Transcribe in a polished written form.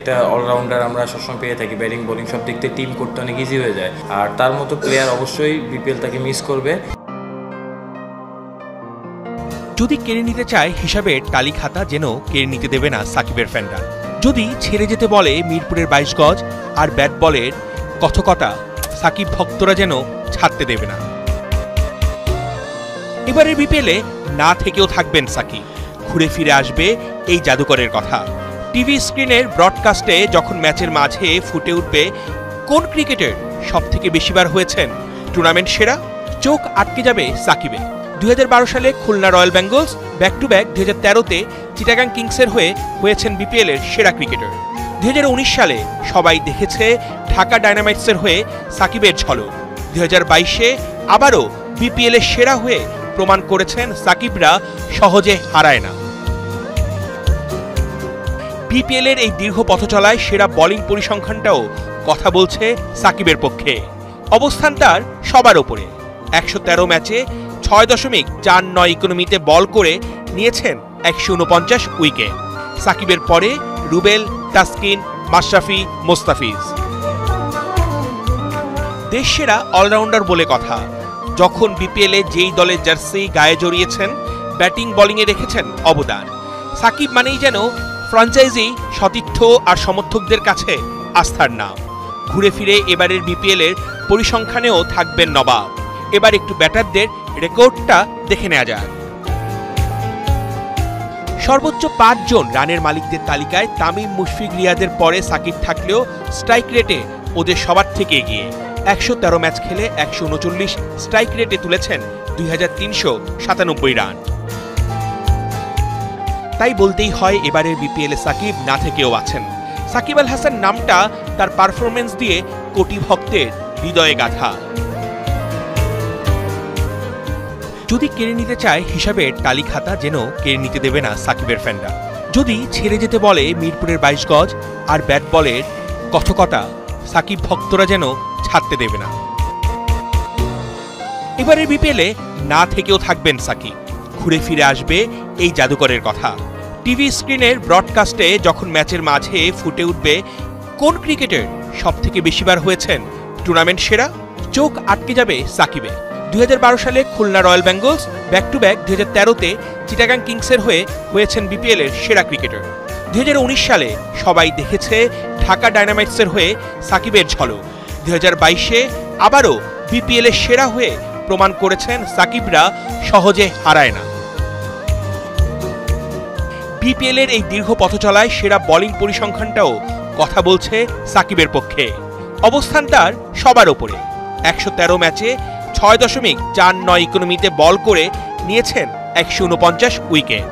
একটা অলরাউন্ডার আমরা সবসময় পেয়ে থাকি, ব্যাটিং বোলিং সব দিক থেকে টিম করতে অনেক ইজি হয়ে যায়। আর তার মতো প্লেয়ার অবশ্যই বিপিএল তাকে মিস করবে। যদি কেড়ে নিতে চায় হিসাবে টালি খাতা যেন কেড়ে নিতে দেবে না সাকিবের ফ্যানরা। যদি ছেড়ে যেতে বলে মিরপুরের 22 গজ আর ব্যাট বলের কথকতা, সাকিব ভক্তরা যেন ছাড়তে দেবে না। এবারের বিপিএলে না থেকেও থাকবেন সাকিব, ঘুরে ফিরে আসবে এই জাদুকরের কথা। টিভি স্ক্রিনের ব্রডকাস্টে যখন ম্যাচের মাঝে ফুটে উঠবে কোন ক্রিকেটার সবথেকে বেশিবার হয়েছেন টুর্নামেন্ট সেরা, চোখ আটকে যাবে সাকিবে। 2012 সালে Khulna Royal Bengals, back to back 2013-তে চিটাগাং কিংসের হয়ে হয়েছেন বিপিএলের সেরা ক্রিকেটার। 2019 সালে সবাই দেখেছে ঢাকা ডায়নামাইটসের হয়ে সাকিবের ঝলক। 2022-এ আবারও বিপিএলের সেরা হয়ে প্রমাণ করেছেন সাকিবরা সহজে হারায় না। বিপিএলের এই দীর্ঘ পথচলায় সেরা বোলিং পরিসংখ্যানটাও কথা বলছে সাকিবের পক্ষে। অবস্থান তার সবার ওপরে। 113 ম্যাচে 6.49 ইকোনমিতে বল করে নিয়েছেন 149 উইকেট। সাকিবের পরে রুবেল, তাসকিন, মাশরাফি, মোস্তাফিজ। দেশসেরা অলরাউন্ডার বলে কথা। যখন বিপিএলে যেই দলের জার্সি গায়ে জড়িয়েছেন, ব্যাটিং বোলিংয়ে রেখেছেন অবদান। সাকিব মানেই যেন ফ্র্যাঞ্চাইজি, সতীর্থ আর সমর্থকদের কাছে আস্থার নাম। ঘুরে ফিরে এবারের বিপিএলের পরিসংখ্যানেও থাকবেন নবাব। এবার একটু ব্যাটারদের রেকর্ডটা দেখে নেওয়া যাক। সর্বোচ্চ 5 জন রানের মালিকদের তালিকায় তামিম, মুশফিক, রিয়াদের পরে সাকিব থাকলেও স্ট্রাইক রেটে ওদের সবার থেকে এগিয়ে। 113 ম্যাচ খেলে 139 স্ট্রাইক রেটে তুলেছেন 2397 রান। তাই বলতেই হয় এবারের বিপিএলে সাকিব না থেকেও আছেন। সাকিব আল হাসান নামটা তার পারফরমেন্স দিয়ে কোটি ভক্তের হৃদয়ে গাঁথা। যদি কেড়ে নিতে চায় হিসাবে টালি খাতা যেন কেড়ে নিতে দেবে না সাকিবের ফ্যানরা। যদি ছেড়ে যেতে বলে মিরপুরের 22 গজ আর ব্যাট বলের কথকতা, সাকিব ভক্তরা যেন ছাড়তে দেবে না। এবারের বিপিএলে না থেকেও থাকবেন সাকিব, ঘুরে ফিরে আসবে এই জাদুকরের কথা। টিভি স্ক্রিনের ব্রডকাস্টে যখন ম্যাচের মাঝে ফুটে উঠবে কোন ক্রিকেটার সবথেকে বেশিবার হয়েছেন টুর্নামেন্ট সেরা, চোখ আটকে যাবে সাকিবে। 2012 সালে Khulna Royal Bengals, back to back 2013-তে চিটাগাং কিংসের হয়ে হয়েছেন বিপিএলের সেরা ক্রিকেটার। 2019 সালে সবাই দেখেছে ঢাকা ডায়নামাইটসের হয়ে সাকিবের ঝলক। 2022-এ আবারও বিপিএলের সেরা হয়ে প্রমাণ করেছেন সাকিবরা সহজে হারায় না। বিপিএলের এই দীর্ঘ পথচলায় সেরা বোলিং পরিসংখ্যানটাও কথা বলছে সাকিবের পক্ষে। অবস্থান তার সবার ওপরে। 113 ম্যাচে 6.49 ইকোনমিতে বল করে নিয়েছেন 149 উইকেট।